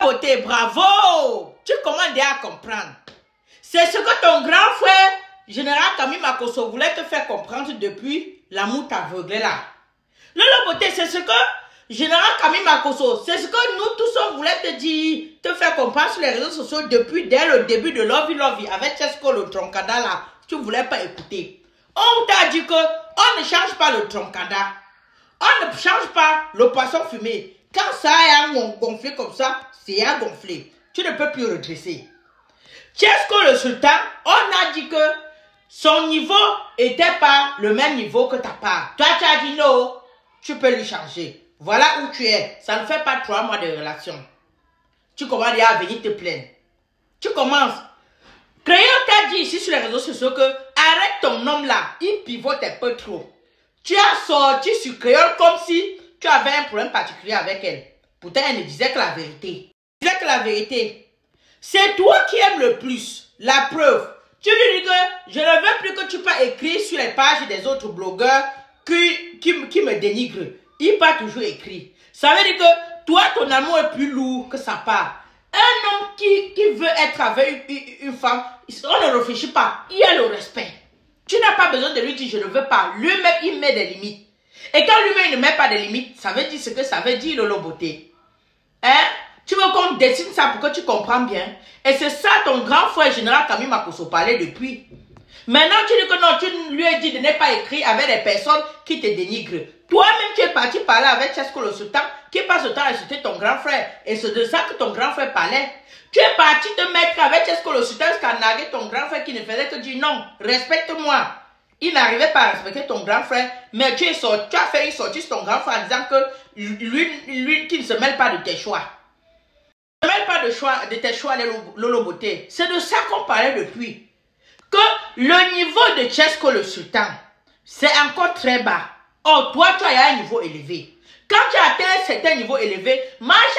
Côté, bravo! Tu commences déjà à comprendre. C'est ce que ton grand frère, général Camille Makosso, voulait te faire comprendre depuis l'amour t'aveuglé là. Lolo Beauté, c'est ce que général Camille Makosso, c'est ce que nous tous on voulait te dire, te faire comprendre sur les réseaux sociaux depuis dès le début de Lovey Lovey avec Chesco le troncada là. Tu ne voulais pas écouter. On t'a dit que on ne change pas le troncada. On ne change pas le poisson fumé. Quand ça a gonflé comme ça, c'est à gonfler. Tu ne peux plus redresser. Chesco le sultan, on a dit que son niveau n'était pas le même niveau que ta part. Toi, tu as dit non, tu peux lui changer. Voilà où tu es. Ça ne fait pas 3 mois de relation. Tu commences déjà à venir te plaindre. Tu commences. Crayon t'a dit ici sur les réseaux sociaux que arrête ton homme là, il pivote un peu trop. Tu as sorti sur Crayon comme si tu avais un problème particulier avec elle. Pourtant, elle ne disait que la vérité. Elle disait que la vérité. C'est toi qui aimes le plus. La preuve. Tu lui dis que je ne veux plus que tu pas écrire sur les pages des autres blogueurs qui me dénigrent. Il pas toujours écrit. Ça veut dire que toi, ton amour est plus lourd que sa part. Un homme qui veut être avec une femme, on ne réfléchit pas. Il y a le respect. Tu n'as pas besoin de lui dire je ne veux pas. Lui-même, il met des limites. Et quand lui-même, il ne met pas de limites, ça veut dire ce que ça veut dire, Lolo Beauté. Hein? Tu veux qu'on dessine ça pour que tu comprends bien. Et c'est ça ton grand frère général Camille Makosso parlait depuis. Maintenant, tu dis que non, tu lui as dit de ne pas écrire avec des personnes qui te dénigrent. Toi-même, tu es parti parler avec Chesco le sultan, qui passe le temps à insulter ton grand frère. Et c'est de ça que ton grand frère parlait. Tu es parti te mettre avec Chesco le sultan jusqu'à narguer ton grand frère qui ne faisait que dire non, respecte-moi. Il n'arrivait pas à respecter ton grand frère, mais tu as fait une sortie sur ton grand frère en disant que lui qui ne se mêle pas de tes choix. Ne se mêle pas de tes choix, Lolo Beauté. C'est de ça qu'on parlait depuis. Que le niveau de Chesco le sultan, c'est encore très bas. Oh, toi, tu as un niveau élevé. Quand tu as atteint un certain niveau élevé, marche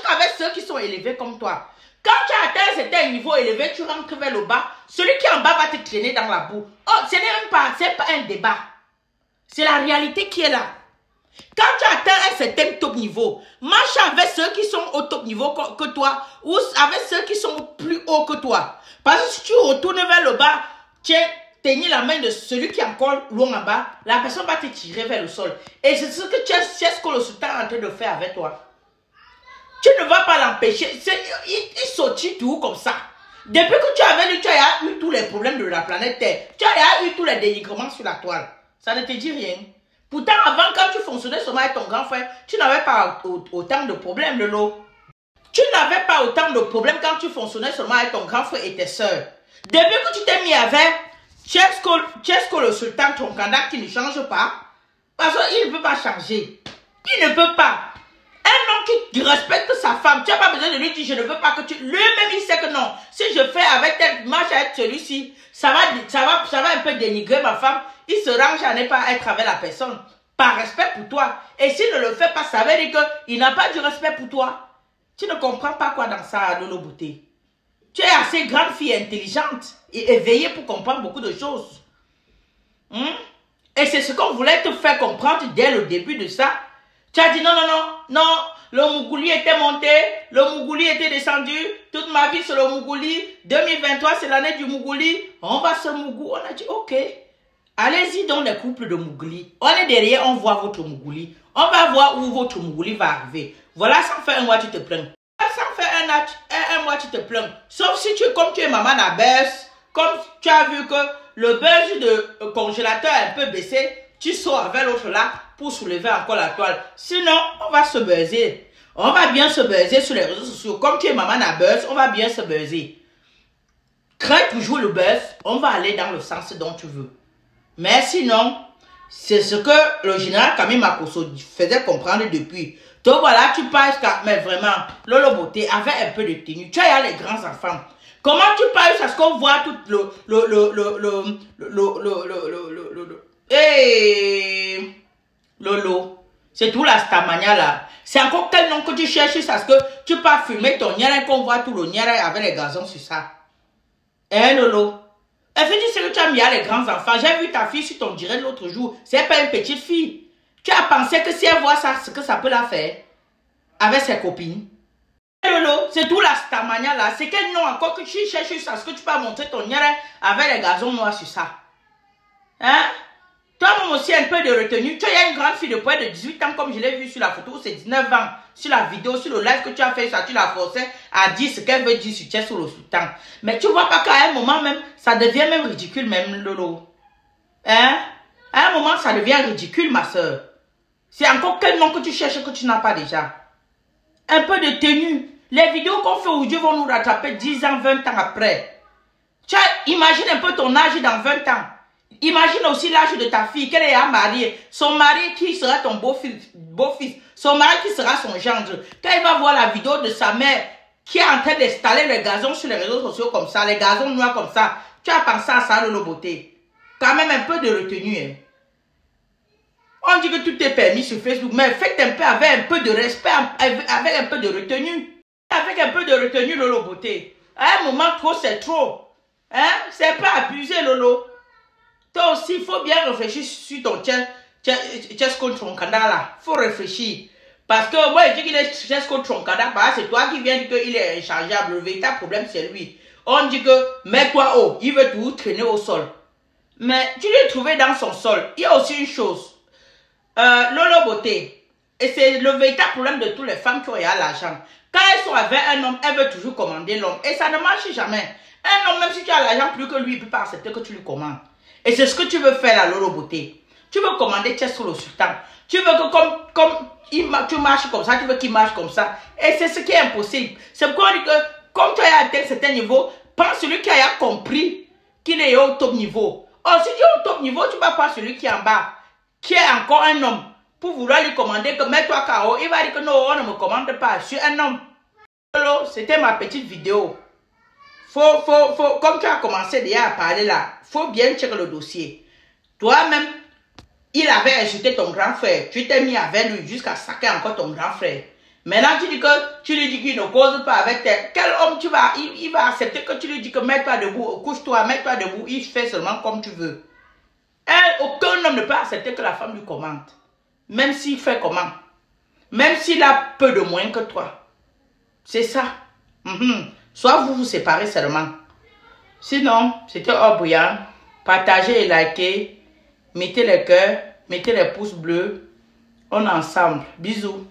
avec ceux qui sont élevés comme toi. Quand tu as atteint un certain niveau élevé, tu rentres vers le bas. Celui qui est en bas va te traîner dans la boue. Oh, ce n'est même pas, un débat. C'est la réalité qui est là. Quand tu atteins un certain top niveau, marche avec ceux qui sont au top niveau que toi ou avec ceux qui sont plus haut que toi. Parce que si tu retournes vers le bas, tu tenir la main de celui qui est encore loin en bas, la personne va te tirer vers le sol. Et c'est ce que Chesco le sultan est en train de faire avec toi. Tu ne vas pas l'empêcher. Il sortit tout comme ça. Depuis que tu avais lu, tu as eu tous les problèmes de la planète Terre. Tu as eu tous les dénigrements sur la toile. Ça ne te dit rien. Pourtant, avant, quand tu fonctionnais seulement avec ton grand frère, tu n'avais pas autant de problèmes, Lolo. Tu n'avais pas autant de problèmes quand tu fonctionnais seulement avec ton grand frère et tes soeurs. Depuis que tu t'es mis avec Chesco le sultan, ton candidat qui ne change pas, parce qu'il ne peut pas changer. Il ne peut pas. Un homme qui respecte sa femme, tu n'as pas besoin de lui dire je ne veux pas que tu... Lui-même, il sait que non. Si je fais avec tel marche avec celui-ci, ça va un peu dénigrer ma femme. Il se range à ne pas être avec la personne. Par respect pour toi. Et s'il ne le fait pas, ça veut dire qu'il n'a pas du respect pour toi. Tu ne comprends pas quoi dans ça, Lolo Beauté. Tu es assez grande fille intelligente et éveillée pour comprendre beaucoup de choses. Et c'est ce qu'on voulait te faire comprendre dès le début de ça. Tu as dit non, le Mougouli était monté, le Mougouli était descendu, toute ma vie c'est le Mougouli, 2023 c'est l'année du Mougouli, on va se Mougou, on a dit ok, allez-y dans les couples de Mougouli, on est derrière, on voit votre Mougouli, on va voir où votre Mougouli va arriver, voilà, sans faire un mois tu te plains, sans faire un mois tu te plains, sauf si comme tu es maman à buzz, comme tu as vu que le buzz de congélateur est un peu baissé, tu sors avec l'autre là pour soulever encore la toile. Sinon, on va se buzzer. On va bien se buzzer sur les réseaux sociaux. Comme tu es maman à buzz, on va bien se buzzer. Crée toujours le buzz, on va aller dans le sens dont tu veux. Mais sinon, c'est ce que le général Camille Makosso faisait comprendre depuis. Donc voilà, tu parles jusqu'à... Mais vraiment, Lolo Beauté avait un peu de tenue. Tu as les grands enfants. Comment tu parles jusqu'à ce qu'on voit tout Hey, Lolo, c'est tout la stamania là. C'est encore quel nom que tu cherches parce que tu peux fumer ton nière qu'on voit tout le nière avec les gazons sur ça. Hein, Lolo? Elle fait dire que tu as mis à les grands enfants. J'ai vu ta fille sur ton direct l'autre jour. C'est pas une petite fille. Tu as pensé que si elle voit ça, ce que ça peut la faire avec ses copines. Lolo, c'est tout la stamania là. C'est quel nom encore que tu cherches ça? Est-ce que tu peux montrer ton nyere avec les gazons noirs sur ça? Hein? Toi-même aussi un peu de retenue. Tu as une grande fille de près de 18 ans comme je l'ai vu sur la photo. C'est 19 ans. Sur la vidéo, sur le live que tu as fait, ça tu l'as forcé à dire ce qu'elle veut dire sur Thiès sur le sultan. Mais tu vois pas qu'à un moment même, ça devient même ridicule même Lolo. Hein? À un moment, ça devient ridicule ma soeur. C'est encore quel nom que tu cherches que tu n'as pas déjà? Un peu de tenue. Les vidéos qu'on fait aujourd'hui vont nous rattraper 10 ans, 20 ans après. Tu imagine un peu ton âge dans 20 ans. Imagine aussi l'âge de ta fille, qu'elle est mariée. Son mari qui sera ton beau-fils. Son mari qui sera son gendre. Quand il va voir la vidéo de sa mère qui est en train d'installer le gazon sur les réseaux sociaux comme ça, les gazons noirs comme ça, tu as pensé à ça, Lolo Beauté. Quand même un peu de retenue. Hein. On dit que tout est permis sur Facebook, mais faites un peu avec un peu de respect, avec un peu de retenue. Avec un peu de retenue, Lolo Beauté. À un moment, trop, c'est trop. Hein? C'est pas abusé, Lolo. Toi aussi, il faut bien réfléchir sur ton Chesco Troncada là. Il faut réfléchir. Parce que moi, je dis qu'il est Chesco Troncada, c'est toi qui viens dire qu'il est inchargeable. Le véritable problème, c'est lui. On dit que mets-toi haut, il veut tout traîner au sol. Mais tu l'as trouvé dans son sol. Il y a aussi une chose. Lolo Beauté. Et c'est le véritable problème de toutes les femmes qui ont l'argent. Quand elles sont avec un homme, elles veulent toujours commander l'homme. Et ça ne marche jamais. Un homme, même si tu as l'argent plus que lui, il ne peut pas accepter que tu lui commandes. Et c'est ce que tu veux faire là, Lolo Beauté. Tu veux commander Thiès sur le sultan. Tu veux que comme tu marches comme ça, tu veux qu'il marche comme ça. Et c'est ce qui est impossible. C'est pourquoi on dit que comme tu as atteint un certain niveau, prends celui qui a compris qu'il est au top niveau. Or, si tu es au top niveau, tu vas pas celui qui est en bas, qui est encore un homme, pour vouloir lui commander que mets-toi KO. Il va dire que non, on ne me commande pas. Je suis un homme. C'était ma petite vidéo. Comme tu as commencé déjà à parler là, faut bien checker le dossier. Toi-même, il avait insulté ton grand frère. Tu t'es mis avec lui jusqu'à saquer encore ton grand frère. Maintenant, tu dis que tu lui dis qu'il ne cause pas avec toi. Quel homme tu vas, il va accepter que tu lui dis que mets-toi debout, couche-toi, mets-toi debout, il fait seulement comme tu veux. Aucun homme ne peut accepter que la femme lui commande. Même s'il fait comment. Même s'il a peu de moyens que toi. C'est ça. Soit vous vous séparez seulement. Sinon, c'était Obrian. Partagez et likez. Mettez les cœurs. Mettez les pouces bleus. On est ensemble. Bisous.